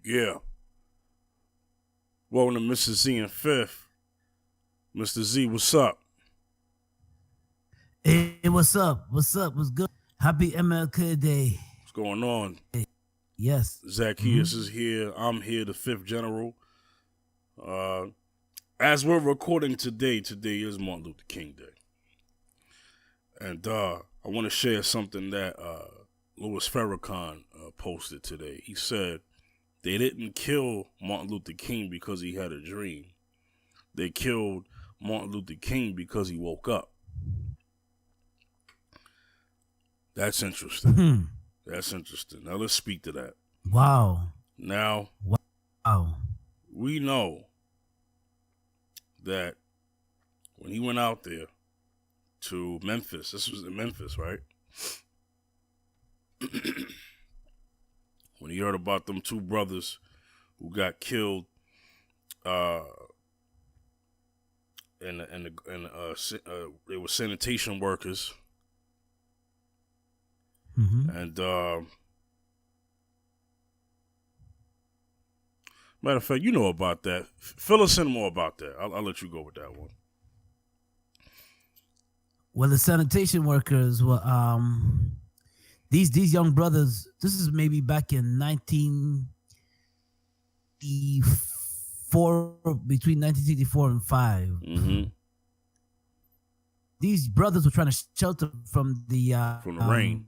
Yeah. Welcome to Mr. Z and Fifth. Mr. Z, what's up? Hey, what's up? What's up? What's good? Happy MLK Day. What's going on? Yes. Zaccheus is here. I'm here, the fifth general. As we're recording today is Martin Luther King Day. And I want to share something that Louis Farrakhan posted today. He said they didn't kill Martin Luther King because he had a dream. They killed Martin Luther King because he woke up. That's interesting. That's interesting. Now let's speak to that. Wow. Now, we know that when he went out there to Memphis, this was in Memphis, right? When he heard about them two brothers who got killed they were sanitation workers. And matter of fact, you know about that. Fill us in more about that. I'll let you go with that one. Well, the sanitation workers were these young brothers. This is maybe back in 1984, between 1964 and 5. Mm-hmm. These brothers were trying to shelter from the rain.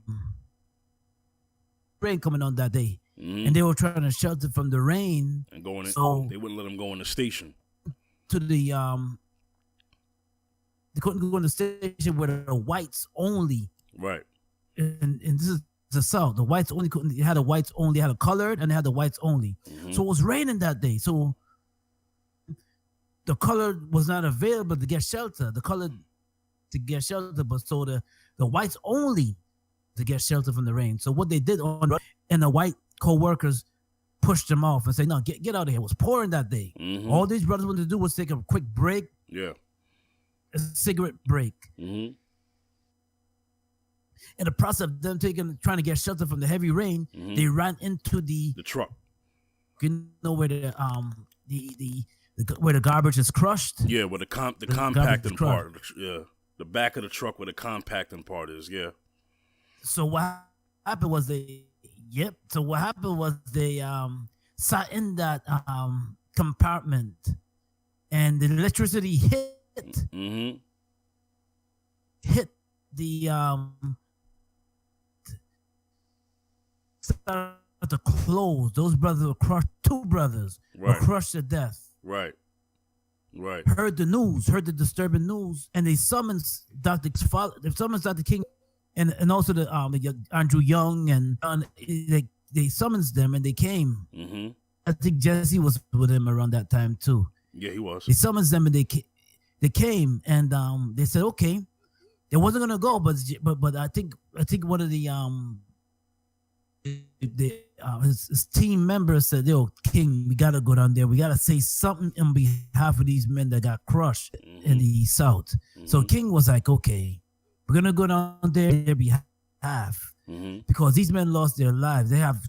Rain coming on that day. Mm-hmm. And they were trying to shelter from the rain and going in. So they wouldn't let them go in the station. To the they couldn't go in the station where the whites only. Right. And this is the South. The whites only couldn't. It had a whites only, had a colored, and it had the whites only. Mm-hmm. So it was raining that day. So the colored was not available to get shelter. The colored to get shelter, but so the whites only to get shelter from the rain. So what they did and the white co-workers pushed them off and said, no, get out of here. It was pouring that day. Mm-hmm. All these brothers wanted to do was take a quick break. Yeah. A cigarette break. Mm-hmm. In the process of them trying to get shelter from the heavy rain, they ran into the truck. You know where where the garbage is crushed? Yeah, where the compacting part. Yeah. The back of the truck where the compacting part is, yeah. So what happened was they sat in that compartment, and the electricity hit the started to close. Those brothers were crushed. Two brothers were crushed to death. Right. Heard the news, heard the disturbing news, and they summoned Dr. King, and also the Andrew Young, and they summoned them, and they came. Mm-hmm. I think Jesse was with him around that time too. Yeah, he was. They summoned them, and they came, and they said, okay, they wasn't gonna go, but I think one of his team members said, yo, King, we gotta go down there. We gotta say something on behalf of these men that got crushed in the South. Mm-hmm. So King was like, okay, we're gonna go down there on their behalf, because these men lost their lives. They have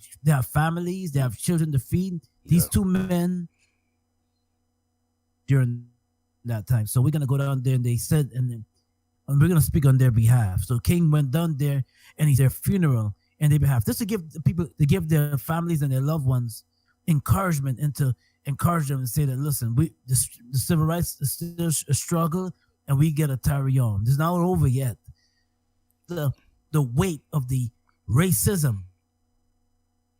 families, they have children to feed. These two men during that time. So we're gonna go down there, and they said, and we're gonna speak on their behalf. So King went down there, and he's their funeral and their behalf, just to give the people, to give their families and their loved ones encouragement, and to encourage them and say that, listen, the civil rights is still a struggle, and we gotta carry on. It's not over yet. The weight of the racism.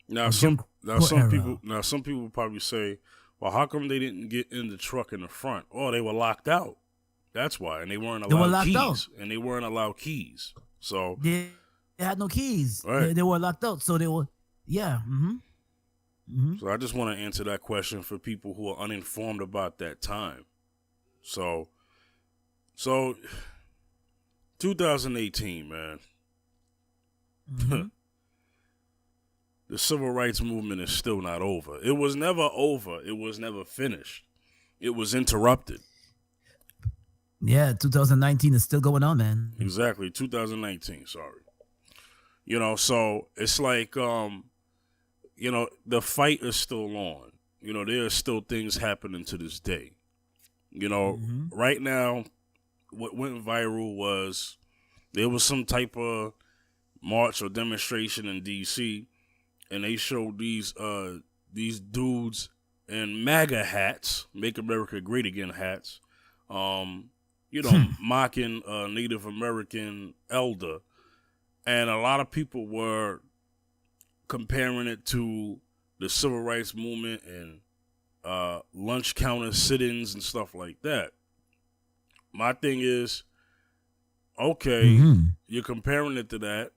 Now some people probably say, well, how come they didn't get in the truck in the front? Oh, they were locked out. That's why, and they weren't allowed keys. And they weren't allowed keys. So they had no keys. Right. They were locked out. So they were, yeah. Mm-hmm. Mm-hmm. So I just want to answer that question for people who are uninformed about that time. So 2018, man. Mm-hmm. The civil rights movement is still not over. It was never over. It was never finished. It was interrupted. Yeah, 2019 is still going on, man. Exactly, 2019, sorry. You know, so it's like the fight is still on. There are still things happening to this day. Right now, what went viral was there was some type of march or demonstration in D.C. and they showed these dudes in MAGA hats, Make America Great Again hats, mocking a Native American elder, and a lot of people were comparing it to the civil rights movement and lunch counter sit-ins and stuff like that. My thing is, okay, you're comparing it to that.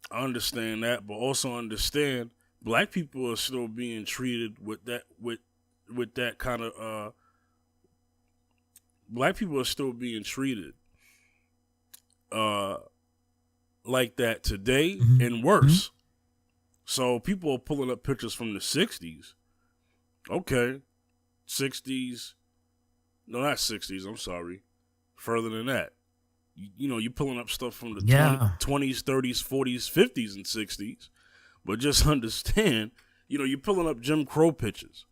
I understand that, but also understand black people are still being treated with that kind of black people are still being treated like that today and worse. So people are pulling up pictures from the 60s. Okay. 60s. No, not 60s. I'm sorry. Further than that. You're pulling up stuff from the 20s, 30s, 40s, 50s, and 60s. But just understand, you're pulling up Jim Crow pictures.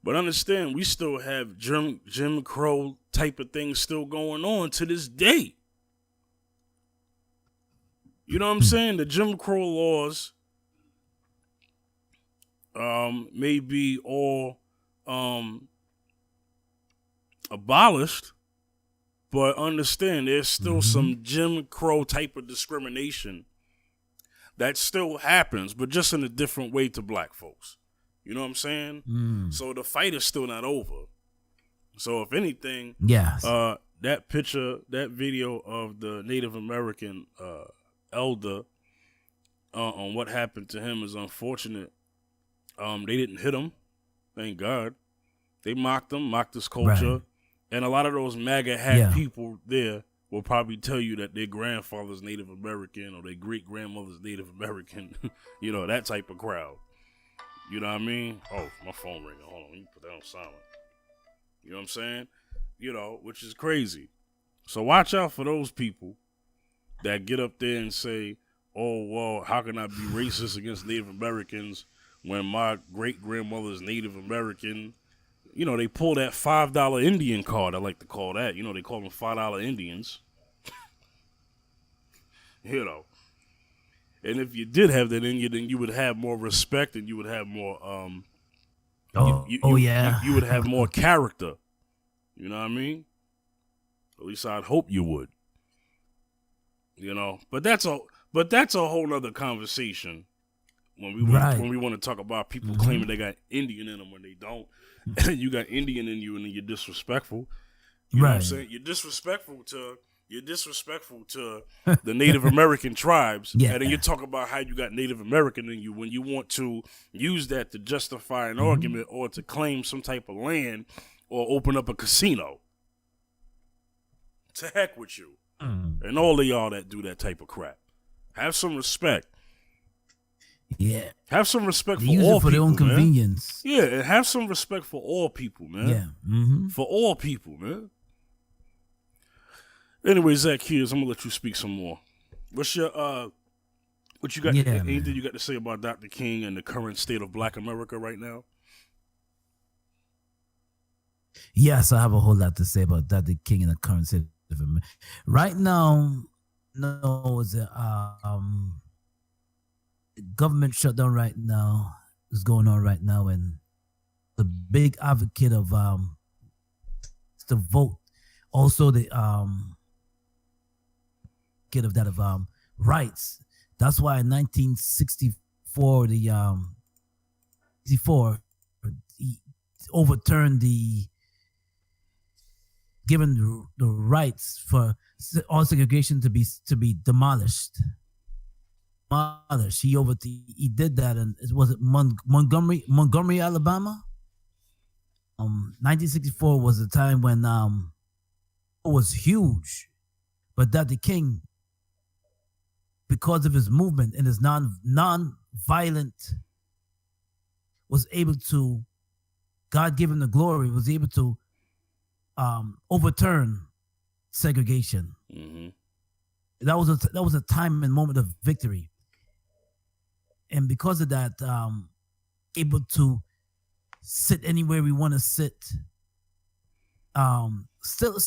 But understand, we still have Jim Crow type of things still going on to this day. You know what I'm saying? The Jim Crow laws may be all abolished, but understand there's still some Jim Crow type of discrimination that still happens, but just in a different way to black folks. You know what I'm saying? So the fight is still not over. So if anything, that picture, that video of the Native American elder on what happened to him is unfortunate. They didn't hit him, thank God. They mocked him, mocked his culture. Right. And a lot of those MAGA hat people there will probably tell you that their grandfather's Native American or their great-grandmother's Native American, that type of crowd. You know what I mean? Oh, my phone ringing. Hold on, let me put that on silent. You know what I'm saying? Which is crazy. So watch out for those people that get up there and say, oh, well, how can I be racist against Native Americans when my great-grandmother's Native American? They pull that $5 Indian card, I like to call that. They call them $5 Indians. And if you did have that in you, then you would have more respect and you would have more, you would have more character. You know what I mean? At least I'd hope you would. But that's a whole nother conversation when we want to talk about people claiming they got Indian in them when they don't. You got Indian in you and then you're disrespectful. You know what I'm saying? You're disrespectful to the Native American tribes. And then you talk about how you got Native American in you when you want to use that to justify an argument or to claim some type of land or open up a casino. To heck with you. And all of y'all that do that type of crap. Have some respect. Yeah. Have some respect for use all it for people, their own man. Convenience. Yeah, and have some respect for all people, man. Yeah. For all people, man. Anyway, Zaccheus, I'm gonna let you speak some more. What's your what you got? Anything you got to say about Dr. King and the current state of Black America right now? Yes, I have a whole lot to say about Dr. King and the current state of America. Right now, government shutdown right now is going on right now, and the big advocate of the vote, also the kid of that of rights. That's why in 1964 he overturned given the rights for all segregation to be demolished. He did that, and was it Montgomery, Alabama? 1964 was the time when it was huge, but Dr. King, because of his movement and his non-violent, was able to, God give him the glory, was able to overturn segregation. Mm-hmm. That was a time and moment of victory. And because of that, able to sit anywhere we want to sit. Still,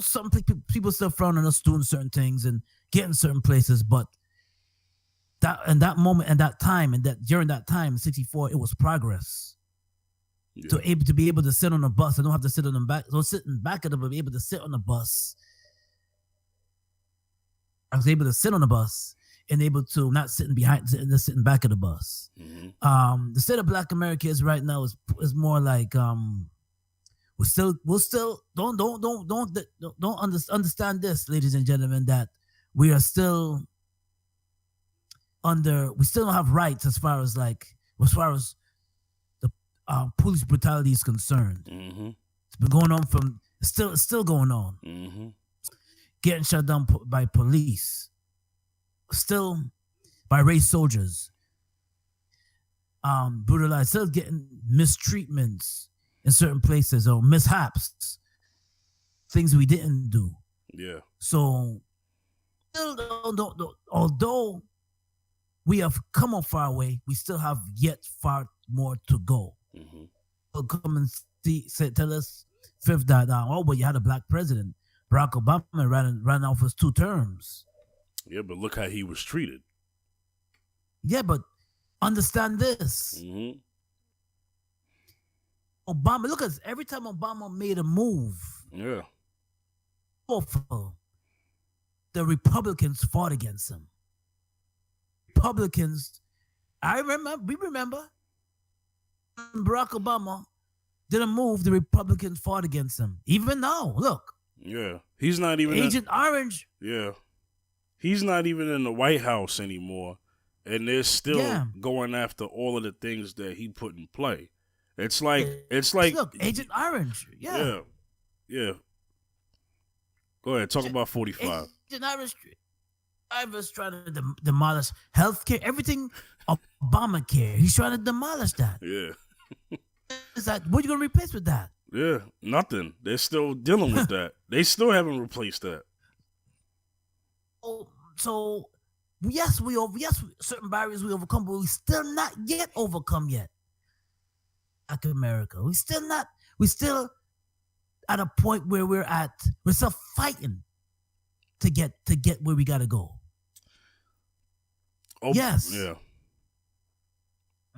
some people still frown on us doing certain things and getting certain places, but that moment and that time and that during that time, '64, it was progress. Yeah. To be able to sit on a bus, I don't have to sit on the back. So sitting back of it, but be able to sit on the bus. I was able to sit on the bus and able to not sitting behind, sitting back of the bus. Mm-hmm. The state of Black America is right now is more like we'll still don't understand this, ladies and gentlemen, that we are still we still don't have rights as far as the police brutality is concerned. Mm-hmm. It's been going on it's still going on. Mm-hmm. Getting shut down by police, still by race soldiers, brutalized, still getting mistreatments in certain places or mishaps, things we didn't do. Yeah. So, still although we have come a far way, we still have yet far more to go. Mm-hmm. So come and tell us, fifth, that but you had a black president. Barack Obama ran off his 2 terms. Yeah, but look how he was treated. Yeah, but understand this. Mm-hmm. Obama, look at this. Every time Obama made a move, Yeah. The Republicans fought against him. Republicans, we remember when Barack Obama did a move, the Republicans fought against him. Even now, look. Yeah. He's not even Agent Orange. Yeah. He's not even in the White House anymore. And they're still going after all of the things that he put in play. It's like look, Agent Orange. Yeah. Yeah. Go ahead, talk about 45. Agent Orange. I was trying to demolish healthcare, everything Obamacare. He's trying to demolish that. Yeah. It's like, what are you going to replace with that? Yeah, nothing. They're still dealing with that. They still haven't replaced that. So yes, certain barriers we overcome, but we still not yet overcome yet. Like America, we still at a point where we're still fighting to get where we gotta go. Yes. Yeah.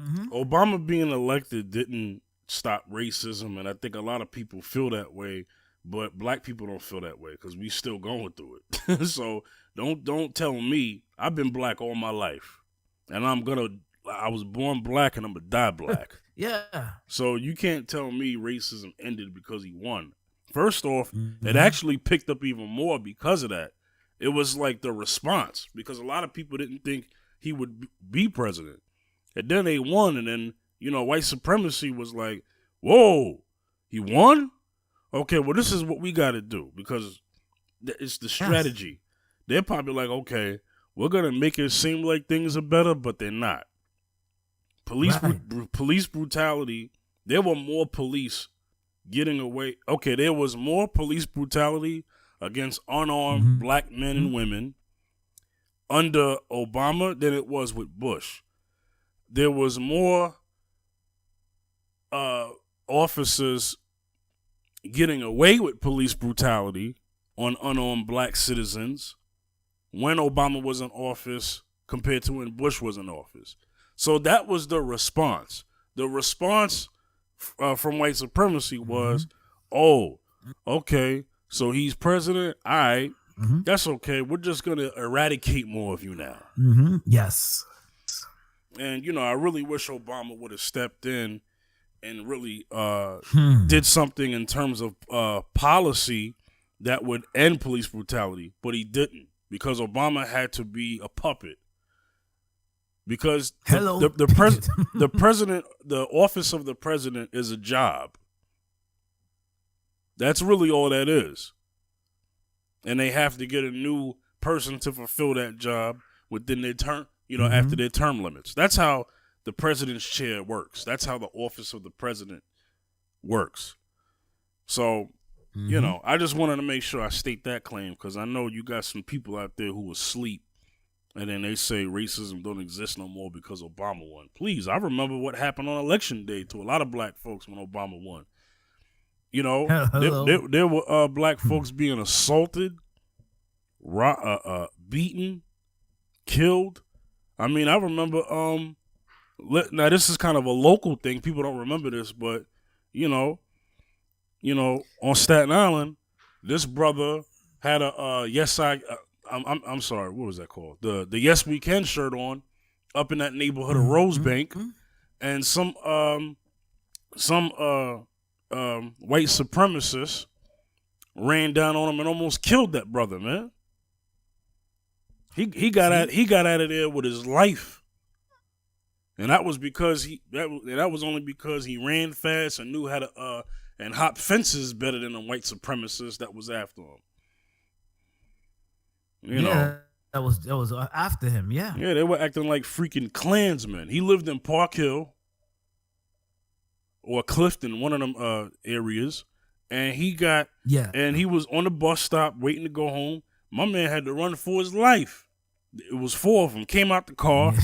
Mm-hmm. Obama being elected didn't stop racism, and I think a lot of people feel that way, but black people don't feel that way because we still going through it. So don't tell me. I've been black all my life, and I was born black and I'm gonna die black. Yeah. So you can't tell me racism ended because he won. First off, it actually picked up even more because of that. It was like the response, because a lot of people didn't think he would be president. And then they won, and then, white supremacy was like, whoa, he won? Okay, well, this is what we got to do, because it's the strategy. Yes. They're probably like, okay, we're going to make it seem like things are better, but they're not. Police brutality, there were more police getting away. Okay, there was more police brutality against unarmed black men and women under Obama than it was with Bush. There was more officers getting away with police brutality on unarmed black citizens when Obama was in office compared to when Bush was in office. So that was the response. The response from white supremacy was, oh, okay, so he's president. All right, that's okay. We're just going to eradicate more of you now. Yes. And, I really wish Obama would have stepped in and really did something in terms of policy that would end police brutality. But he didn't, because Obama had to be a puppet. Because the president, the office of the president is a job. That's really all that is. And they have to get a new person to fulfill that job within their term, after their term limits. That's how the president's chair works. That's how the office of the president works. So, I just wanted to make sure I state that claim, because I know you got some people out there who are asleep And then they say racism don't exist no more because Obama won. Please, I remember what happened on election day to a lot of black folks when Obama won. You know, Hello. there were black Hmm. folks being assaulted, beaten, killed. I mean, I remember. Now this is kind of a local thing. People don't remember this, but you know, on Staten Island, this brother had a I'm sorry, what was that called? The Yes We Can shirt on, up in that neighborhood of Rosebank, and some white supremacists ran down on him and almost killed that brother, man. He got out of there with his life, and that was because that was only because he ran fast and knew how to and hop fences better than the white supremacists that was after him. You know, that was after him. Yeah. yeah, they were acting like freaking Klansmen. He lived in Park Hill or Clifton, one of them areas, and he was on the bus stop waiting to go home. My man had to run for his life. It was 4 of them came out the car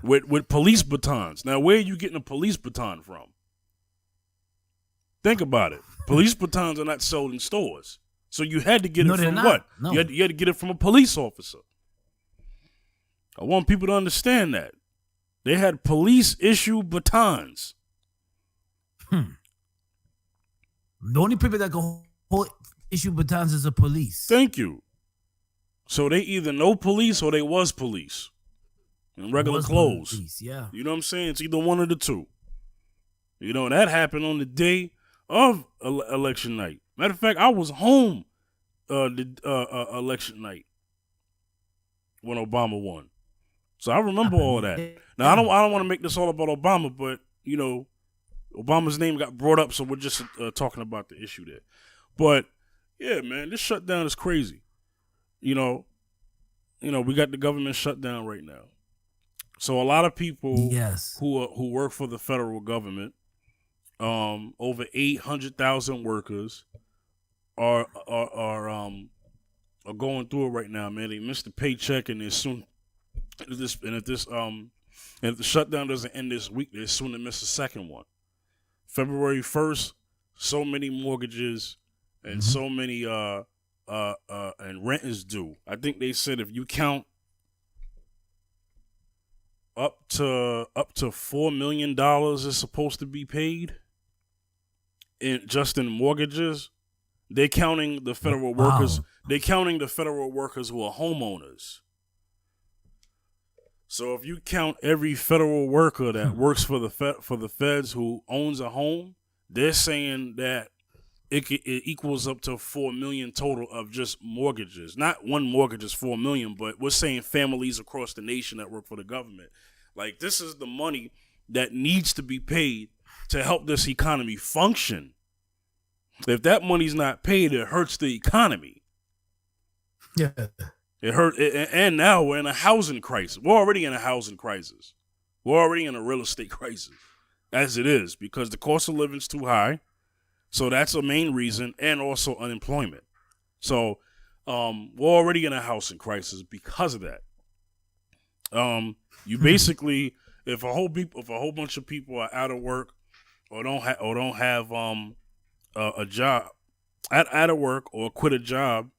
with police batons. Now, where are you getting a police baton from? Think about it. Police batons are not sold in stores, so you had to get it from what? No. You had to get it from a police officer. I want people to understand that they had police issue batons. The only people that can issue batons is the police. Thank you. So they either know police or they was police in regular clothes. Police, yeah. You know what I'm saying? It's either one of the two. You know, that happened on the day of election night. Matter of fact, I was home election night when Obama won. So I remember all of that. Now, I don't want to make this all about Obama, but, you know, Obama's name got brought up, so we're just talking about the issue there. But, yeah, man, this shutdown is crazy. You know, we got the government shut down right now. So a lot of people who work for the federal government, over 800,000 workers are going through it right now, man. They missed the paycheck, and if the shutdown doesn't end this week, they're soon to miss a second one. February 1st, so many mortgages and so many and rent is due. I think they said if you count up to $4 million is supposed to be paid just in mortgages. They're counting the federal workers. They're counting the federal workers who are homeowners. So if you count every federal worker that works for the feds who owns a home, they're saying that it equals up to $4 million total of just mortgages. Not one mortgage is $4 million, but we're saying families across the nation that work for the government. Like, this is the money that needs to be paid to help this economy function. If that money's not paid, it hurts the economy. Yeah. It hurt, and now we're in a housing crisis. We're already in a housing crisis. We're already in a real estate crisis, as it is, because the cost of living's too high. So that's a main reason, and also unemployment. So we're already in a housing crisis because of that. You basically, if a whole bunch of people are out of work or don't have a job, out of work or quit a job,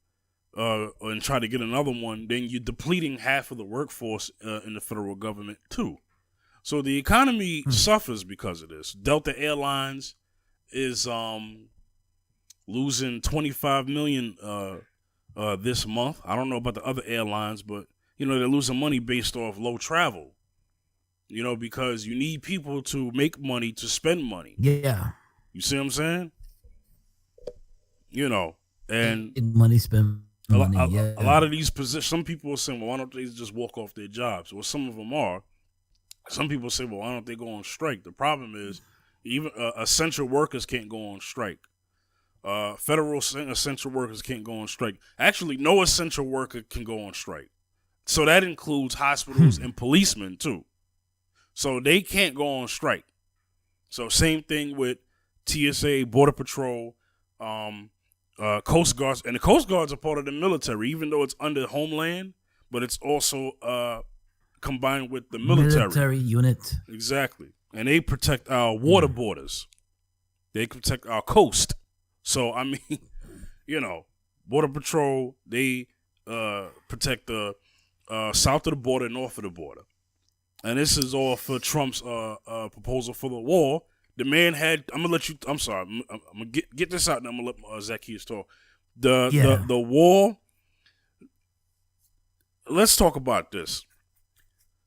and try to get another one, then you're depleting half of the workforce in the federal government too. So the economy suffers because of this. Delta Airlines is losing $25 million this month. I don't know about the other airlines, but they're losing money based off low travel. Because you need people to make money to spend money. Yeah. You see what I'm saying? And money spend money. A lot of these positions, some people are saying, well, why don't they just walk off their jobs? Well, some of them are. Some people say, well, why don't they go on strike? The problem is, even essential workers can't go on strike. Federal essential workers can't go on strike. Actually, no essential worker can go on strike. So that includes hospitals and policemen too. So they can't go on strike. So same thing with TSA, Border Patrol, Coast Guards. And the Coast Guards are part of the military, even though it's under Homeland. but it's also combined with the military. Military unit. Exactly. And they protect our water borders. They protect our coast. So, I mean, Border Patrol, they protect the south of the border, north of the border. And this is all for Trump's proposal for the wall. The man had, I'm going to get this out and I'm going to let Zaccheus talk. The wall, let's talk about this.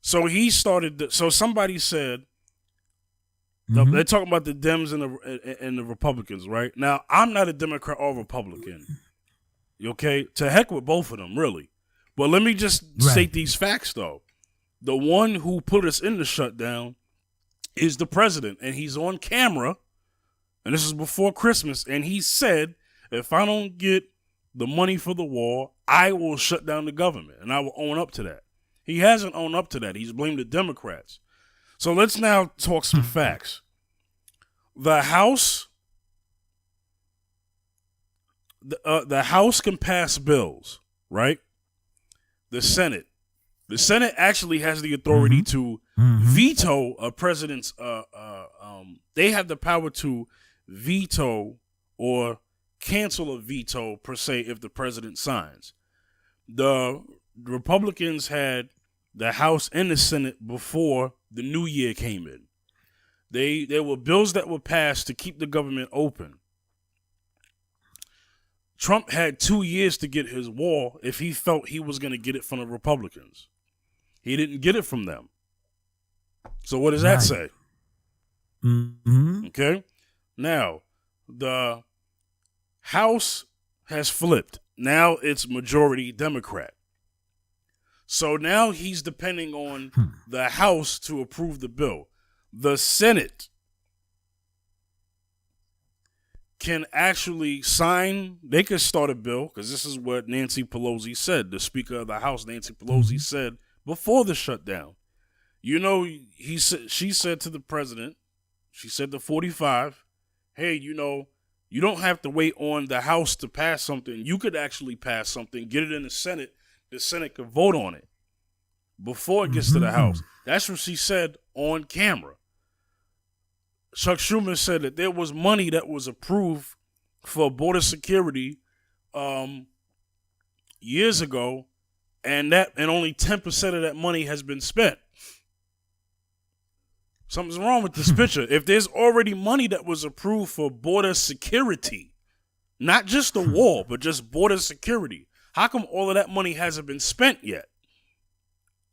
So he started, so somebody said, they're talking about the Dems and the Republicans, right? Now, I'm not a Democrat or Republican. Okay? To heck with both of them, really. But let me just state these facts, though. The one who put us in the shutdown is the president, and he's on camera, and this is before Christmas, and he said, if I don't get the money for the wall, I will shut down the government, and I will own up to that. He hasn't owned up to that. He's blamed the Democrats. So let's now talk some facts. The House, the House can pass bills, right? The Senate actually has the authority to veto a president's. They have the power to veto or cancel a veto per se if the president signs. The Republicans had the House and the Senate before the new year came in. There were bills that were passed to keep the government open. Trump had 2 years to get his wall if he felt he was going to get it from the Republicans. He didn't get it from them. So what does that say? Okay. Now, the House has flipped. Now it's majority Democrat. So now he's depending on the House to approve the bill. The Senate can actually sign, they could start a bill, because this is what Nancy Pelosi said. The Speaker of the House, Nancy Pelosi, said before the shutdown. She said to the president, she said to 45, hey, you don't have to wait on the House to pass something. You could actually pass something, get it in the Senate. The Senate could vote on it before it gets to the House. That's what she said on camera. Chuck Schumer said that there was money that was approved for border security years ago, and only 10% of that money has been spent. Something's wrong with this picture. If there's already money that was approved for border security, not just the wall, but just border security, how come all of that money hasn't been spent yet?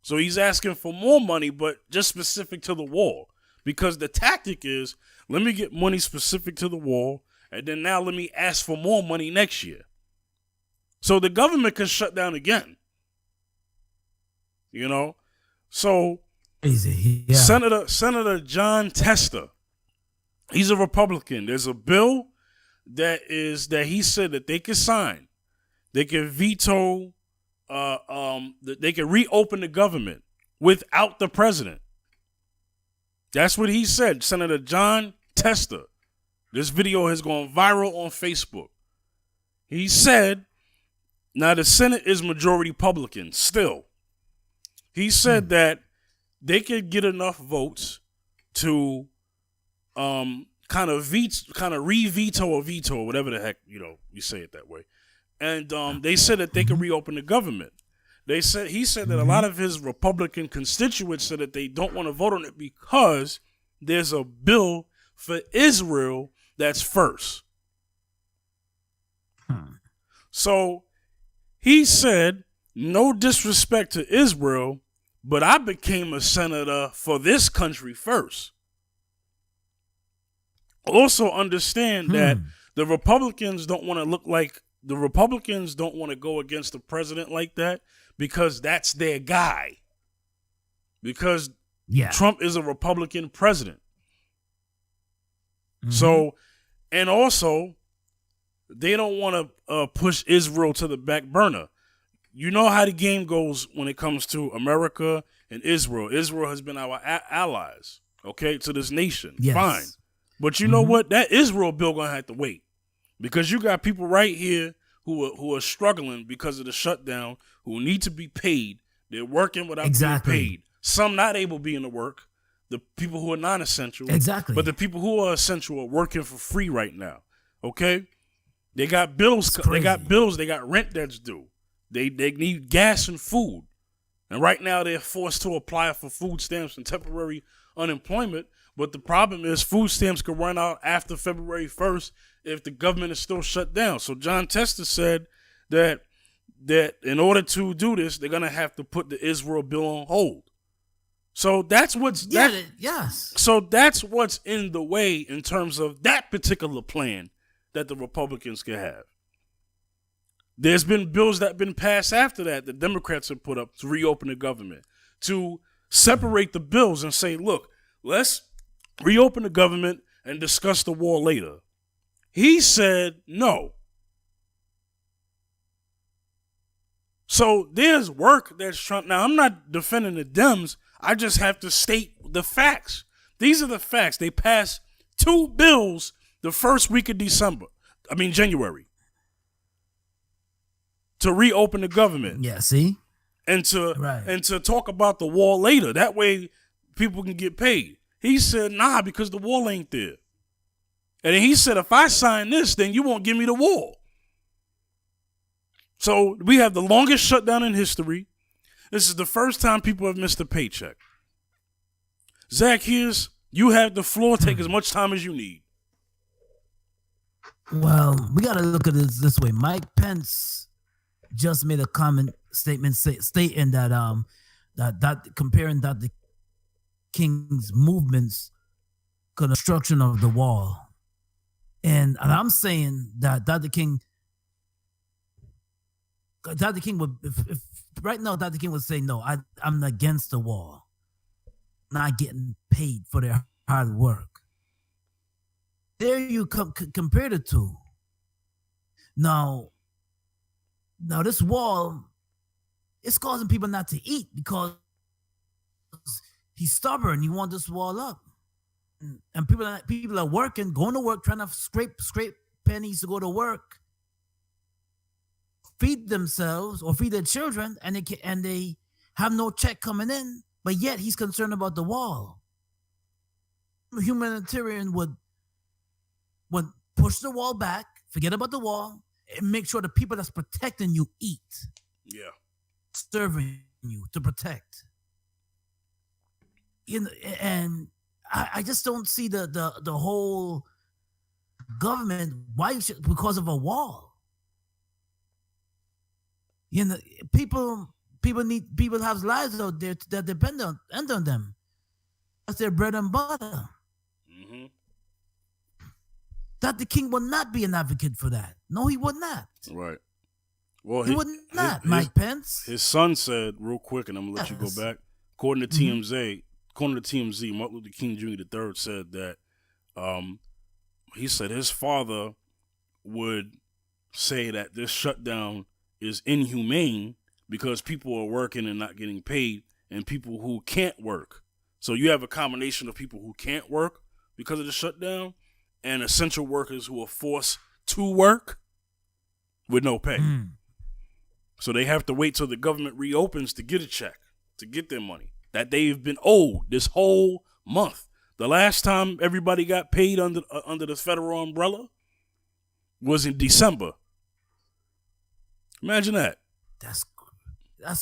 So he's asking for more money, but just specific to the wall. Because the tactic is, let me get money specific to the wall, and then now let me ask for more money next year. So the government can shut down again. So Senator John Tester, he's a Republican. There's a bill that he said that they could sign. They can veto, they can reopen the government without the president. That's what he said, Senator John Tester. This video has gone viral on Facebook. He said, now the Senate is majority Republican still. He said that they could get enough votes to kind of re-veto or veto or whatever the heck, you say it that way. And they said that they could reopen the government. He said that a lot of his Republican constituents said that they don't want to vote on it because there's a bill for Israel that's first. So he said, no disrespect to Israel, but I became a senator for this country first. Also understand that the Republicans don't want to go against the president like that, because that's their guy. Because Trump is a Republican president. So, and also, they don't want to push Israel to the back burner. You know how the game goes when it comes to America and Israel. Israel has been our allies, okay, to this nation. Yes. Fine. But you know what? That Israel bill going to have to wait. Because you got people right here who are struggling because of the shutdown, who need to be paid. They're working without Exactly. being paid. Some not able to be in the work. The people who are non-essential. Exactly. But the people who are essential are working for free right now. Okay? They got bills. They got bills. They got rent that's due. They need gas and food. And right now they're forced to apply for food stamps and temporary unemployment. But the problem is food stamps can run out after February 1st if the government is still shut down. So John Tester said that in order to do this, they're going to have to put the Israel bill on hold. So that's what's yes. So that's what's in the way in terms of that particular plan that the Republicans can have. There's been bills that have been passed after that the Democrats have put up to reopen the government, to separate the bills and say, look, let's reopen the government and discuss the war later. He said no. So there's work that's trying. Now, I'm not defending the Dems. I just have to state the facts. These are the facts. They passed 2 bills the first week of January, to reopen the government. Yeah, see? And to talk about the wall later. That way people can get paid. He said, nah, because the wall ain't there. And then he said, if I sign this, then you won't give me the wall. So we have the longest shutdown in history. This is the first time people have missed a paycheck. Zaccheus, you have the floor. Take as much time as you need. Well, we got to look at it this way. Mike Pence just made a statement stating that that comparing Dr. King's movements construction of the wall, and I'm saying that Dr. King would if right now Dr. King would say no, I'm against the wall, not getting paid for their hard work. There you compare the two. Now this wall is causing people not to eat because he's stubborn. He wants this wall up, and people are working, going to work, trying to scrape pennies to go to work, feed themselves or feed their children, and they have no check coming in. But yet he's concerned about the wall. A humanitarian would push the wall back, forget about the wall, and make sure the people that's protecting you eat. Yeah. Serving you to protect. And I just don't see the whole government, why you should, because of a wall. People have lives out there that depend on them. That's their bread and butter. Mm-hmm. Dr. King would not be an advocate for that. No, he would not. Right. Well, he would not, Mike Pence. His son said, real quick, and I'm going to let you go back. According to TMZ, Martin Luther King Jr. III said that he said his father would say that this shutdown is inhumane because people are working and not getting paid, and people who can't work. So you have a combination of people who can't work because of the shutdown and essential workers who are forced to work with no pay. So they have to wait till the government reopens to get a check, to get their money that they've been owed this whole month. The last time everybody got paid under the federal umbrella was in December. Imagine that. That's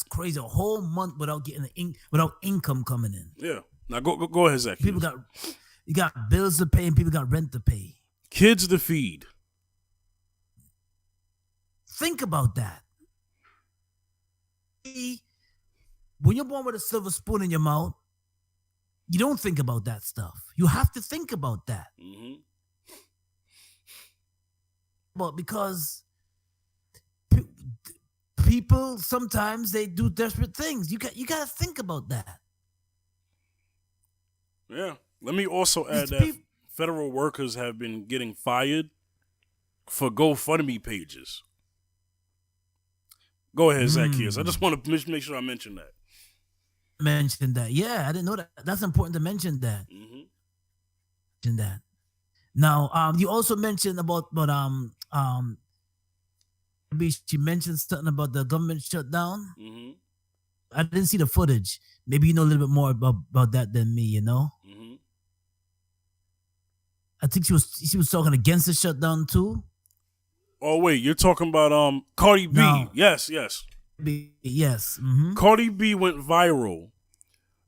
crazy. A whole month without getting without income coming in. Yeah. Now go ahead, Zach. You got bills to pay and people got rent to pay. Kids to feed. Think about that. When you're born with a silver spoon in your mouth, you don't think about that stuff. You have to think about that. Mm-hmm. But because people sometimes they do desperate things. You got to think about that. Yeah. Let me also add that federal workers have been getting fired for GoFundMe pages. Go ahead, Zaccheus. I just want to make sure I mention that. Mention that. Yeah, I didn't know that. That's important to mention that. Mm-hmm. Mention that. Now, you also mentioned about maybe she mentioned something about the government shutdown. Mm-hmm. I didn't see the footage. Maybe you know a little bit more about that than me. Mm-hmm. I think she was talking against the shutdown too. Oh wait, you're talking about Cardi B? No. Yes, yes. Yes. Mm-hmm. Cardi B went viral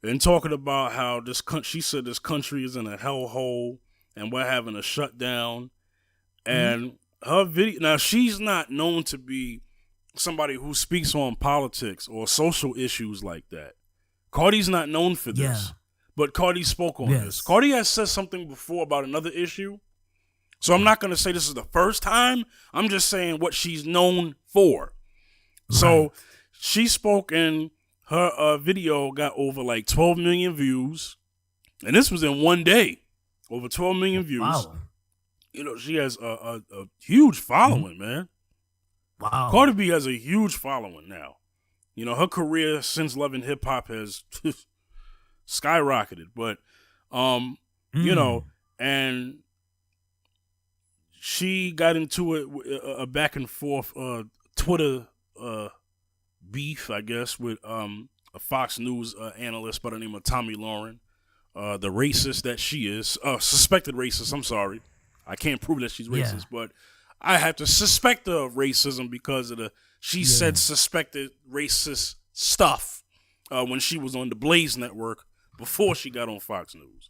and talking about how she said this country is in a hellhole and we're having a shutdown. And her video, now she's not known to be somebody who speaks on politics or social issues like that. Cardi's not known for this, but Cardi spoke on this. Cardi has said something before about another issue. So I'm not going to say this is the first time. I'm just saying what she's known for. So she spoke and her video got over like 12 million views. And this was in one day. Over 12 million views. Wow. She has a huge following, man. Wow. Cardi B has a huge following now. Her career since loving hip hop has skyrocketed. But, and she got into a back and forth Twitter beef, I guess, with a Fox News analyst by the name of Tommy Lauren, the racist that she is, suspected racist. I'm sorry, I can't prove that she's racist, but I have to suspect her of racism because of she said suspected racist stuff when she was on the Blaze Network before she got on Fox News.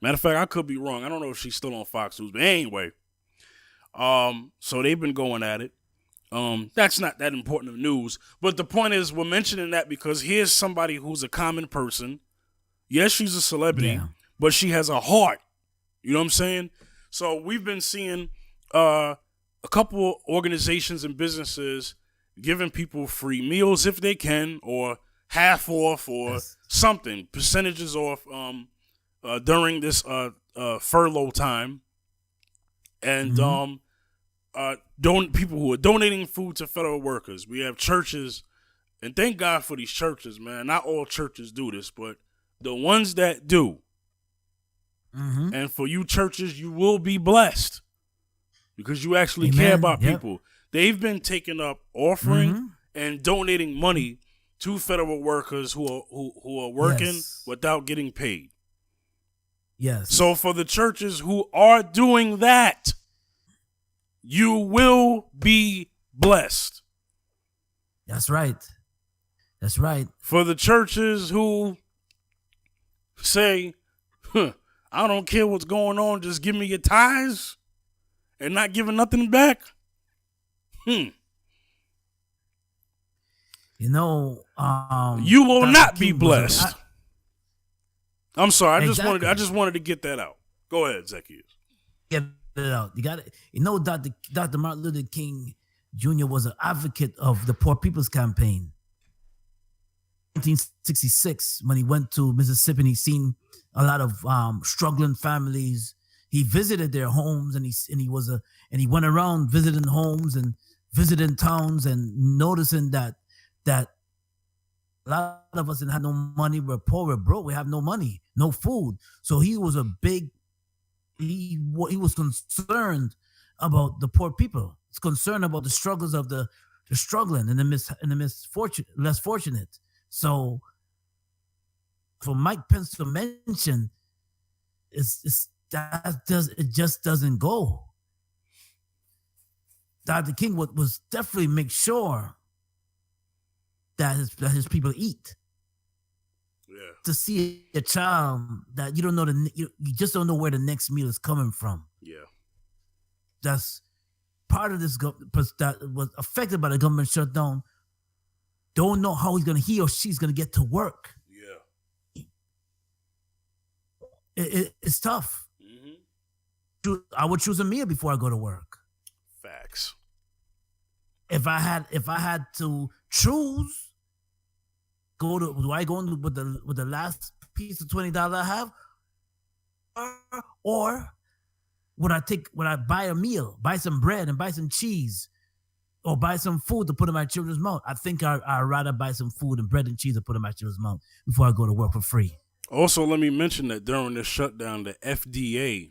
Matter of fact, I could be wrong. I don't know if she's still on Fox News, but anyway. So they've been going at it. That's not that important of news. But the point is, we're mentioning that because here's somebody who's a common person. Yes, she's a celebrity, but she has a heart. You know what I'm saying? So we've been seeing a couple organizations and businesses giving people free meals if they can, or half off, or something, percentages off during this furlough time. And people who are donating food to federal workers. We have churches, and thank God for these churches, man. Not all churches do this, but the ones that do. And for you churches, you will be blessed because you actually care about people. They've been taking up offering and donating money to federal workers who are working without getting paid. Yes. So for the churches who are doing that, you will be blessed. That's right. That's right. For the churches who say, I don't care what's going on, just give me your tithes and not giving nothing back. You know, you will not be blessed. I'm sorry. I just wanted to get that out. Go ahead, Zaccheus. Get it out. You got it. Dr. Martin Luther King Jr. was an advocate of the Poor People's Campaign. 1966, when he went to Mississippi and he seen a lot of struggling families, he visited their homes and he went around visiting homes and visiting towns and noticing that a lot of us didn't have no money. We're poor, we're broke, we have no money, no food. So he was he was concerned about the poor people. He's concerned about the struggles of the struggling and the less fortunate. So for Mike Pence to mention, it just doesn't go. Dr. King was definitely make sure that his people eat. Yeah. To see a child that you don't know you just don't know where the next meal is coming from. Yeah. That's part of this that was affected by the government shutdown. Don't know how he or she's gonna get to work. Yeah. It's tough. I would choose a meal before I go to work. Facts. If I had to choose, do I go in with the last piece of $20 I have, or would I buy a meal, buy some bread and buy some cheese, or buy some food to put in my children's mouth? I think I'd rather buy some food and bread and cheese to put in my children's mouth before I go to work for free. Also, let me mention that during this shutdown, the FDA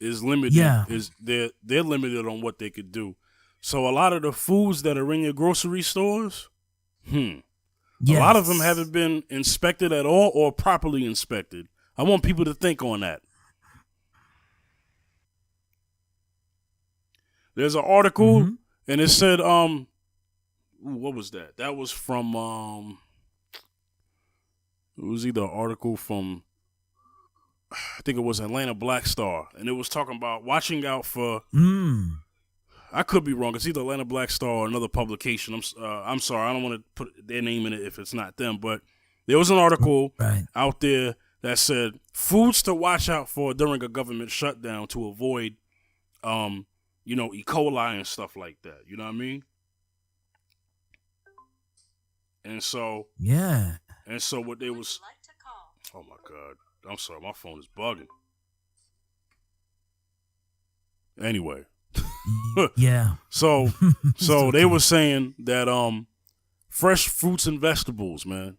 is limited. Yeah. They're limited on what they could do. So a lot of the foods that are in your grocery stores, a lot of them Yes. haven't been inspected at all or properly inspected. I want people to think on that. There's an article, and it said, what was that? That was from, it was either an article from, I think it was Atlanta Black Star, and it was talking about watching out for. I could be wrong. It's either Atlanta Black Star or another publication. I'm sorry. I don't want to put their name in it if it's not them. But there was an article out there that said foods to watch out for during a government shutdown to avoid, E. coli and stuff like that. You know what I mean? And so, yeah. And so what they was. Oh my God! I'm sorry. My phone is bugging. Anyway. Yeah. So they were saying that fresh fruits and vegetables, man.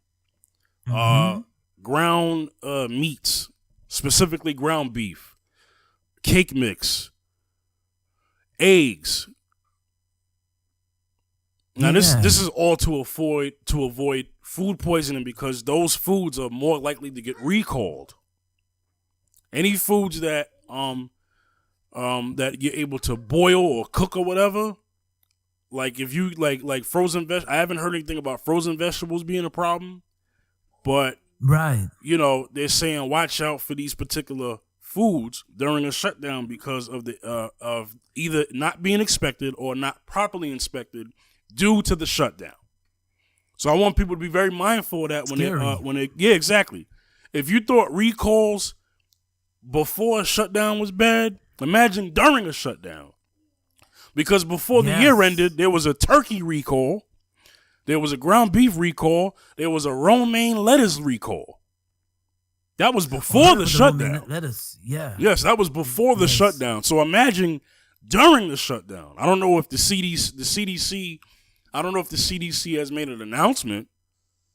Ground meats, specifically ground beef, cake mix, eggs. Now this is all to avoid food poisoning because those foods are more likely to get recalled. Any foods that that you're able to boil or cook or whatever, like if you like frozen I haven't heard anything about frozen vegetables being a problem, but they're saying watch out for these particular foods during a shutdown because of the of either not being inspected or not properly inspected due to the shutdown. So I want people to be very mindful of that exactly. If you thought recalls before a shutdown was bad, imagine during a shutdown. Because before the year ended, there was a turkey recall, there was a ground beef recall, there was a romaine lettuce recall. That was before the shutdown. Lettuce, yeah. Yes, that was before the shutdown. So imagine during the shutdown. I don't know if the CDC has made an announcement.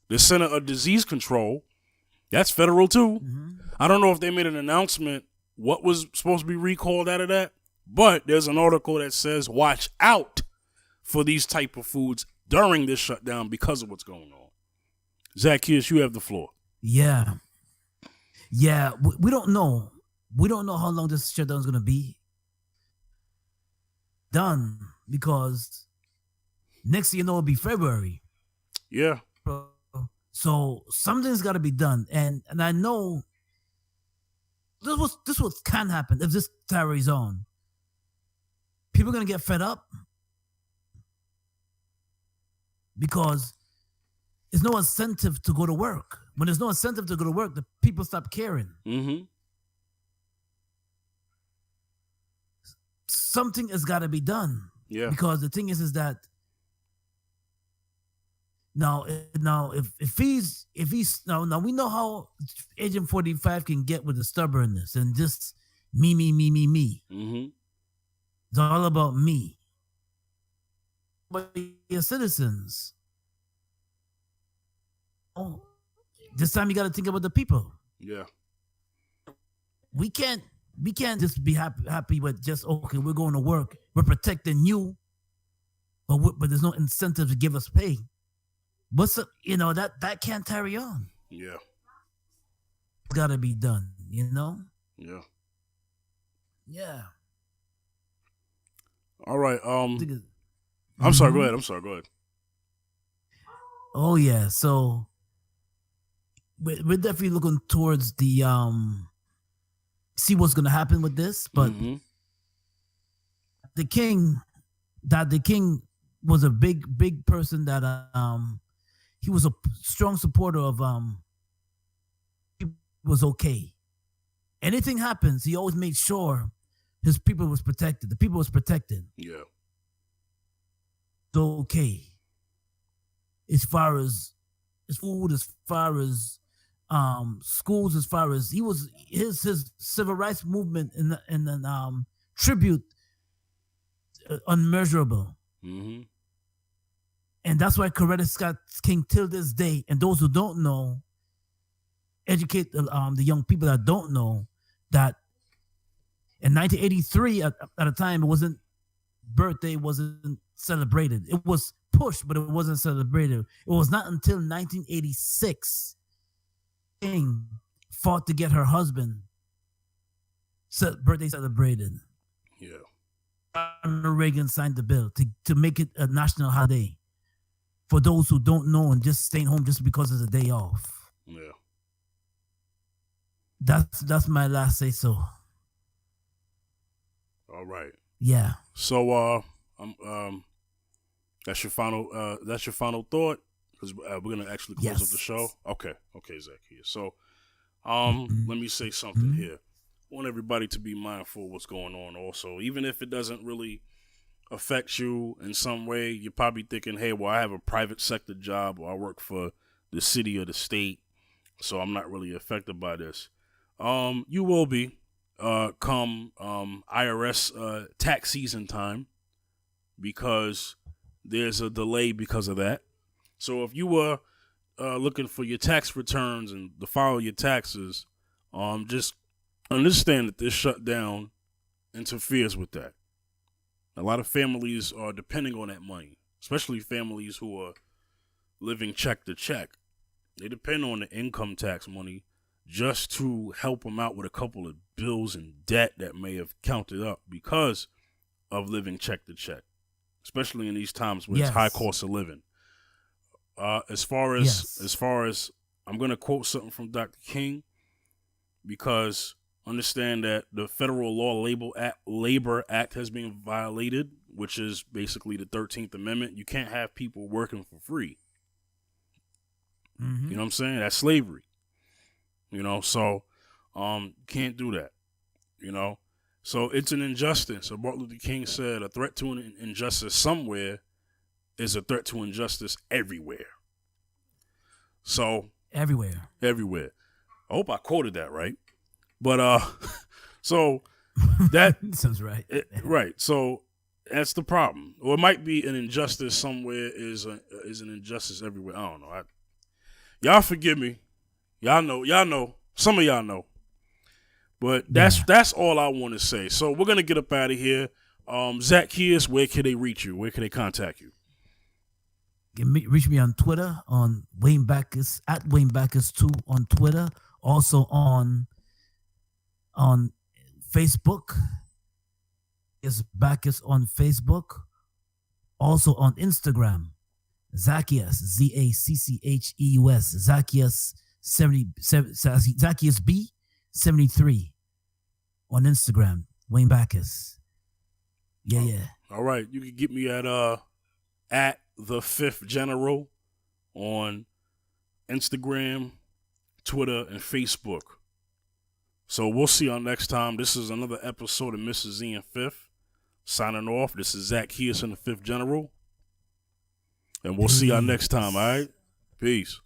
The Center of Disease Control, that's federal too. I don't know if they made an announcement what was supposed to be recalled out of that, but there's an article that says watch out for these type of foods during this shutdown because of what's going on. Zaccheus, you have the floor. Yeah. We don't know. We don't know how long this shutdown is going to be done because next thing you know, it'll be February. Yeah. So something's got to be done, and I know this what can happen if this carries on. People are gonna get fed up because there's no incentive to go to work. When there's no incentive to go to work, the people stop caring. Something has got to be done. Yeah. Because the thing is that now if he's now we know how Agent 45 can get with the stubbornness and just me. It's all about me. But your citizens, this time you got to think about the people. Yeah. We can't just be happy with just okay, we're going to work, we're protecting you, but there's no incentive to give us pay. What's up? That can't carry on. Yeah. It's got to be done. Yeah. Yeah. All right. I'm sorry. Go ahead. Oh yeah. So we're definitely looking towards the see what's gonna happen with this, but the king was a big person that he was a strong supporter of he was okay. Anything happens, he always made sure his people was protected. The people was protected. Yeah. So okay. As far as his food, as far as schools, as far as he was his civil rights movement and tribute unmeasurable. And that's why Coretta Scott King till this day, and those who don't know, educate the young people that don't know that in 1983 at a time it wasn't birthday wasn't celebrated. It was pushed, but it wasn't celebrated. It was not until 1986 King fought to get her husband birthday celebrated. Yeah. Ronald Reagan signed the bill to make it a national holiday for those who don't know and just staying home just because it's a day off. Yeah. That's my last say so. All right. Yeah. So that's your final thought, because we're gonna actually close up the show. Okay, Zaccheus. So let me say something here. I want everybody to be mindful of what's going on. Also, even if it doesn't really affect you in some way, you're probably thinking, "Hey, well, I have a private sector job, or I work for the city or the state, so I'm not really affected by this." You will be come IRS tax season time, because there's a delay because of that. So if you were looking for your tax returns and to file your taxes, just understand that this shutdown interferes with that. A lot of families are depending on that money, especially families who are living check to check. They depend on the income tax money just to help them out with a couple of bills and debt that may have counted up because of living check to check, especially in these times where it's high cost of living. As far as I'm going to quote something from Dr. King, because understand that the Federal Law Labor Act has been violated, which is basically the 13th Amendment. You can't have people working for free. Mm-hmm. You know what I'm saying? That's slavery. So can't do that. So it's an injustice. So Martin Luther King said a threat to an injustice somewhere is a threat to injustice everywhere. So everywhere. I hope I quoted that right. But so that sounds right. Right. So that's the problem. Or it might be an injustice somewhere is an injustice everywhere. I don't know. Y'all forgive me. Y'all know. Some of y'all know. But that's all I want to say. So we're gonna get up out of here. Zaccheus, where can they reach you? Where can they contact you? Reach me on Twitter on Wayne Backus at Wayne Backus 2 on Twitter. Also on Facebook. Is Backus on Facebook. Also on Instagram. Zaccheus, Zaccheus, Zaccheus Zaccheus B 73 on Instagram. Wayne Backus. Yeah. All right, you can get me at the 5th General on Instagram, Twitter, and Facebook. So we'll see y'all next time. This is another episode of Mrs. Z and 5th. Signing off. This is Zaccheus and the 5th General. And we'll see y'all next time, all right? Peace.